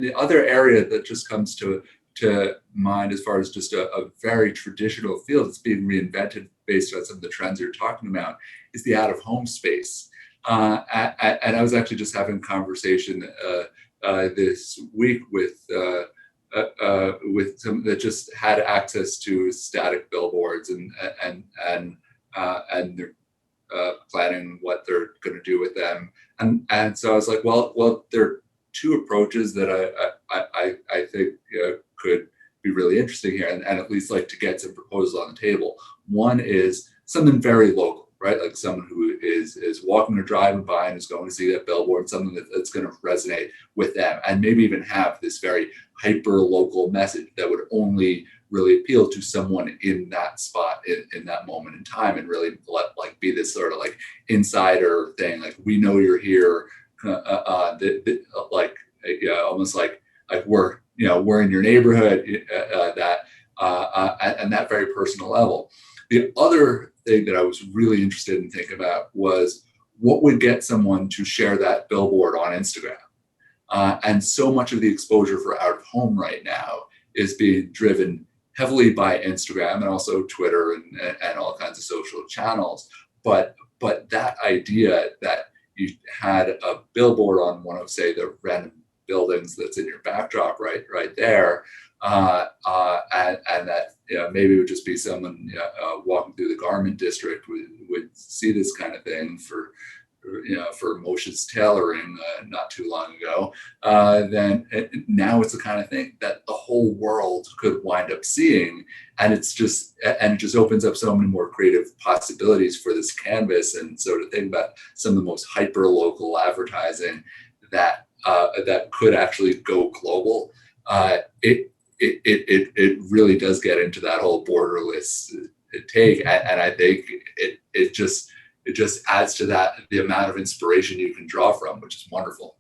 The other area that just comes to mind as far as just a very traditional field that's being reinvented based on some of the trends you're talking about is the out of home space. And I was actually just having a conversation this week with some that just had access to static billboards and they're planning what they're going to do with them. And so I was like, well, there are two approaches that I think could be really interesting here, and at least like to get some proposals on the table. One is something very local, right? Like someone who is walking or driving by and is going to see that billboard, something that's going to resonate with them, and maybe even have this very hyper local message that would only really appeal to someone in that spot in that moment in time, and really like be this sort of like insider thing, like we know you're here, like almost like we're in your neighborhood, and that very personal level. The other thing that I was really interested in thinking about was what would get someone to share that billboard on Instagram. And so much of the exposure for out of home right now is being driven heavily by Instagram and also Twitter and all kinds of social channels. But that idea that you had a billboard on one of, say, the random buildings that's in your backdrop right there, and that maybe it would just be someone walking through the garment district would see this kind of thing for Moshe's tailoring not too long ago, then now it's the kind of thing that the whole world could wind up seeing, and it just opens up so many more creative possibilities for this canvas. And so to think about some of the most hyper local advertising that could actually go global, it really does get into that whole borderless take, and I think it just adds to that the amount of inspiration you can draw from, which is wonderful.